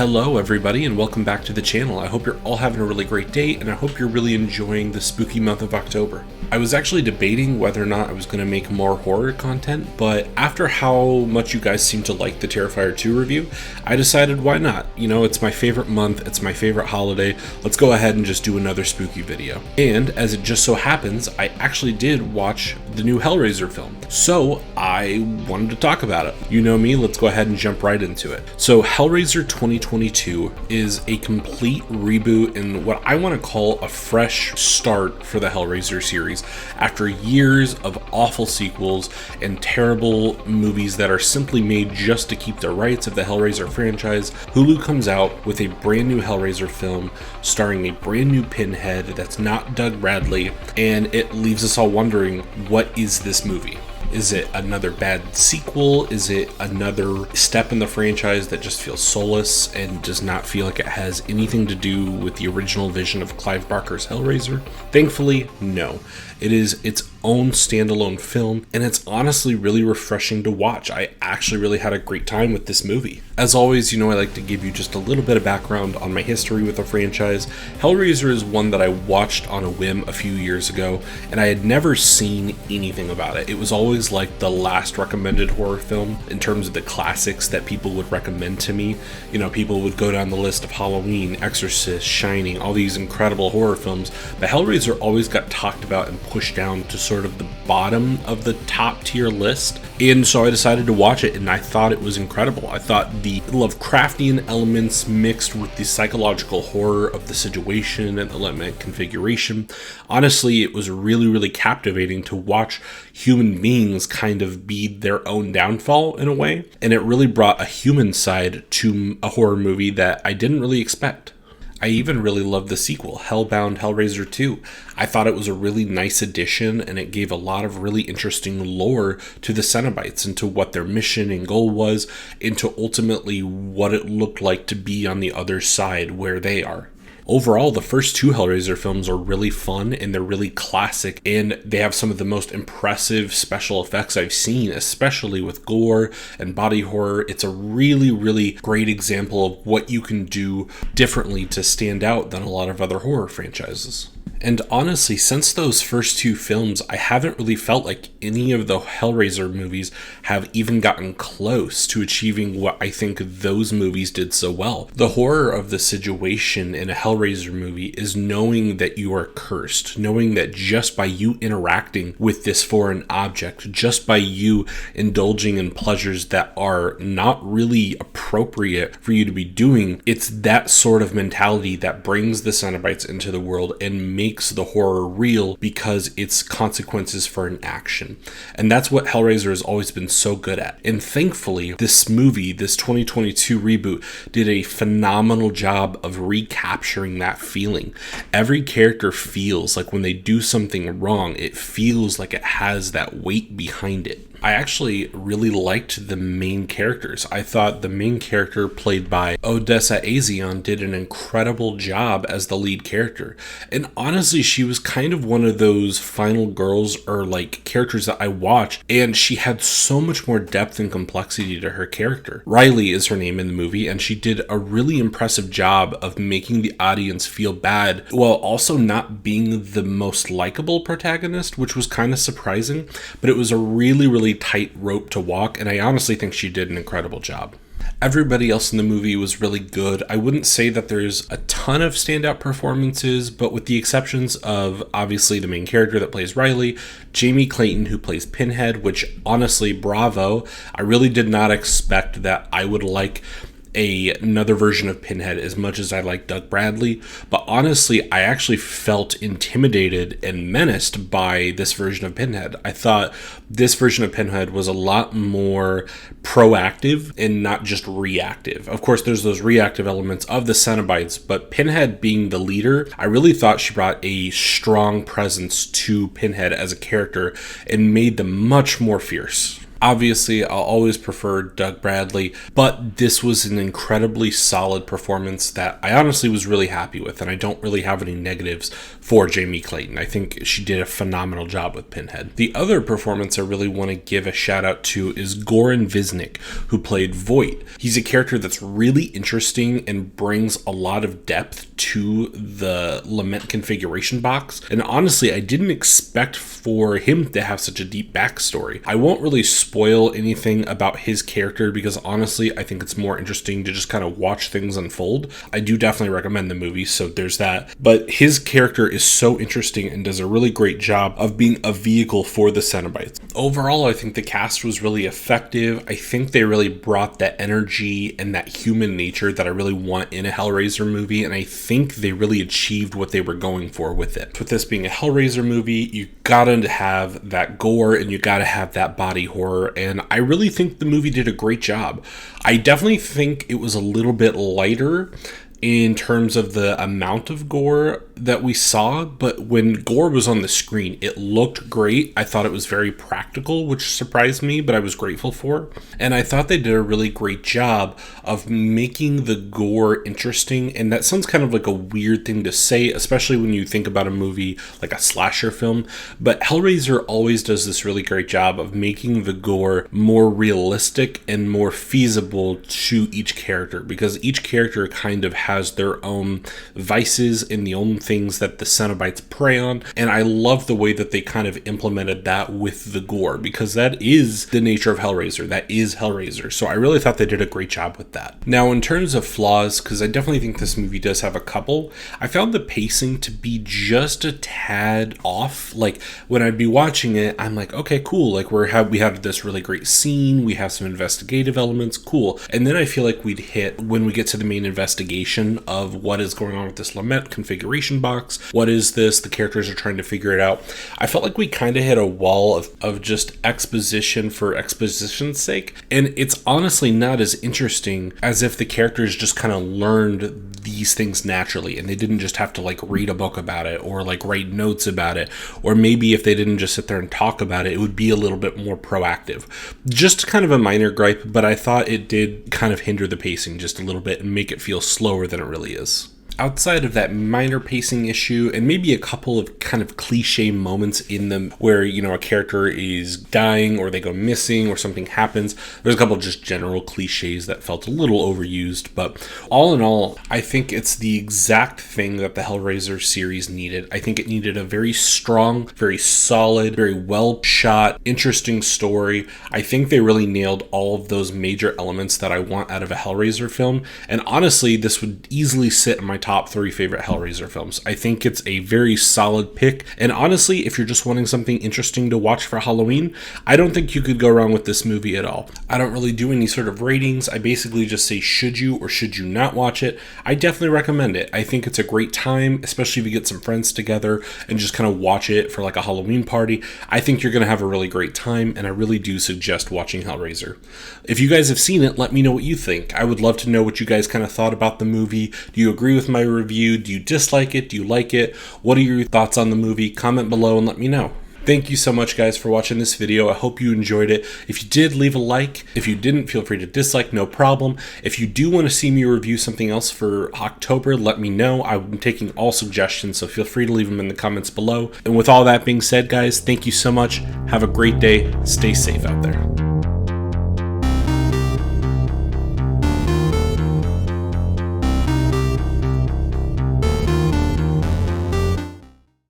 Hello everybody and welcome back to the channel. I hope you're all having a really great day and I hope you're really enjoying the spooky month of October. I was actually debating whether or not I was going to make more horror content, but after how much you guys seem to like the Terrifier 2 review, I decided why not? You know, it's my favorite month, it's my favorite holiday, let's go ahead and just do another spooky video. And as it just so happens, I actually did watch the new Hellraiser film, so I wanted to talk about it. You know me, let's go ahead and jump right into it. So Hellraiser 2022 is a complete reboot and what I want to call a fresh start for the Hellraiser series after years of awful sequels and terrible movies that are simply made just to keep the rights of the Hellraiser franchise. Hulu comes out with a brand new Hellraiser film starring a brand new Pinhead that's not Doug Bradley, and it leaves us all wondering, what is this movie? Is it another bad sequel? Is it another step in the franchise that just feels soulless and does not feel like it has anything to do with the original vision of Clive Barker's Hellraiser? Thankfully, no. It is its own standalone film, and it's honestly really refreshing to watch. I actually really had a great time with this movie. As always, you know, I like to give you just a little bit of background on my history with the franchise. Hellraiser is one that I watched on a whim a few years ago, and I had never seen anything about it. It was always like the last recommended horror film in terms of the classics that people would recommend to me. You know, people would go down the list of Halloween, Exorcist, Shining, all these incredible horror films, but Hellraiser always got talked about and pushed down to sort of the bottom of the top tier list. And so I decided to watch it and I thought it was incredible. I thought the Lovecraftian elements mixed with the psychological horror of the situation and the element configuration. Honestly, it was really captivating to watch human beings kind of be their own downfall in a way. And it really brought a human side to a horror movie that I didn't really expect. I even really loved the sequel, Hellbound Hellraiser 2. I thought it was a really nice addition and it gave a lot of really interesting lore to the Cenobites and to what their mission and goal was and to ultimately what it looked like to be on the other side where they are. Overall, the first two Hellraiser films are really fun and they're really classic, and they have some of the most impressive special effects I've seen, especially with gore and body horror. It's a really great example of what you can do differently to stand out than a lot of other horror franchises. And honestly, since those first two films, I haven't really felt like any of the Hellraiser movies have even gotten close to achieving what I think those movies did so well. The horror of the situation in a Hellraiser movie is knowing that you are cursed, knowing that just by you interacting with this foreign object, just by you indulging in pleasures that are not really appropriate for you to be doing, it's that sort of mentality that brings the Cenobites into the world and makes the horror real because it's consequences for an action. And that's what Hellraiser has always been so good at. And thankfully, this movie, this 2022 reboot, did a phenomenal job of recapturing that feeling. Every character feels like when they do something wrong, it feels like it has that weight behind it. I actually really liked the main characters. I thought the main character played by Odessa Azion did an incredible job as the lead character. And honestly, she was kind of one of those final girls or like characters that I watch, and she had so much more depth and complexity to her character. Riley is her name in the movie, and she did a really impressive job of making the audience feel bad while also not being the most likable protagonist, which was kind of surprising, but it was a really tight rope to walk, and I honestly think she did an incredible job. Everybody else in the movie was really good. I wouldn't say that there's a ton of standout performances, but with the exceptions of obviously the main character that plays Riley, Jamie Clayton who plays Pinhead, which honestly, bravo. I really did not expect that I would like another version of Pinhead as much as I like Doug Bradley, but honestly I actually felt intimidated and menaced by this version of Pinhead. I thought this version of Pinhead was a lot more proactive and not just reactive. Of course there's those reactive elements of the Cenobites, but Pinhead being the leader, I really thought she brought a strong presence to Pinhead as a character and made them much more fierce. Obviously, I'll always prefer Doug Bradley, but this was an incredibly solid performance that I honestly was really happy with, and I don't really have any negatives for Jamie Clayton. I think she did a phenomenal job with Pinhead. The other performance I really want to give a shout out to is Goran Visnik, who played Voight. He's a character that's really interesting and brings a lot of depth to the Lament configuration box, and honestly, I didn't expect for him to have such a deep backstory. I won't really spoil anything about his character because honestly, I think it's more interesting to just kind of watch things unfold. I do definitely recommend the movie, so there's that. But his character is so interesting and does a really great job of being a vehicle for the Cenobites. Overall, I think the cast was really effective. I think they really brought that energy and that human nature that I really want in a Hellraiser movie, and I think they really achieved what they were going for with it. With this being a Hellraiser movie, you gotta have that gore and you gotta have that body horror, and I really think the movie did a great job. I definitely think it was a little bit lighter in terms of the amount of gore that we saw, but when gore was on the screen, it looked great. I thought it was very practical, which surprised me, but I was grateful for. And I thought they did a really great job of making the gore interesting, and that sounds kind of like a weird thing to say, especially when you think about a movie like a slasher film, but Hellraiser always does this really great job of making the gore more realistic and more feasible to each character, because each character kind of has their own vices and the own things that the Cenobites prey on, and I love the way that they kind of implemented that with the gore, because that is the nature of Hellraiser. That is Hellraiser, so I really thought they did a great job with that. Now, in terms of flaws, because I definitely think this movie does have a couple, I found the pacing to be just a tad off. Like, when I'd be watching it, I'm like, okay, cool, like we have this really great scene, we have some investigative elements, cool, and then I feel like we'd hit, when we get to the main investigation of what is going on with this Lament configuration box, what is this, the characters are trying to figure it out, I felt like we kind of hit a wall of just exposition for exposition's sake, and it's honestly not as interesting as if the characters just kind of learned these things naturally and they didn't just have to like read a book about it or like write notes about it, or maybe if they didn't just sit there and talk about it, it would be a little bit more proactive. Just kind of a minor gripe, but I thought it did kind of hinder the pacing just a little bit and make it feel slower than it really is. Outside of that minor pacing issue and maybe a couple of kind of cliche moments in them where, you know, a character is dying or they go missing or something happens, there's a couple of just general cliches that felt a little overused, but all in all, I think it's the exact thing that the Hellraiser series needed. I think it needed a very strong, very solid, very well shot, interesting story. I think they really nailed all of those major elements that I want out of a Hellraiser film, and honestly, this would easily sit in my top 3 favorite Hellraiser films. I think it's a very solid pick, and honestly, if you're just wanting something interesting to watch for Halloween, I don't think you could go wrong with this movie at all. I don't really do any sort of ratings. I basically just say should you or should you not watch it. I definitely recommend it. I think it's a great time, especially if you get some friends together and just kind of watch it for like a Halloween party. I think you're going to have a really great time, and I really do suggest watching Hellraiser. If you guys have seen it, let me know what you think. I would love to know what you guys kind of thought about the movie. Do you agree with my review? Do you dislike it? Do you like it? What are your thoughts on the movie? Comment below and let me know. Thank you so much, guys, for watching this video. I hope you enjoyed it. If you did, leave a like. If you didn't, feel free to dislike, no problem. If you do want to see me review something else for October, let me know. I'm taking all suggestions, so feel free to leave them in the comments below. And with all that being said, guys, thank you so much. Have a great day. Stay safe out there.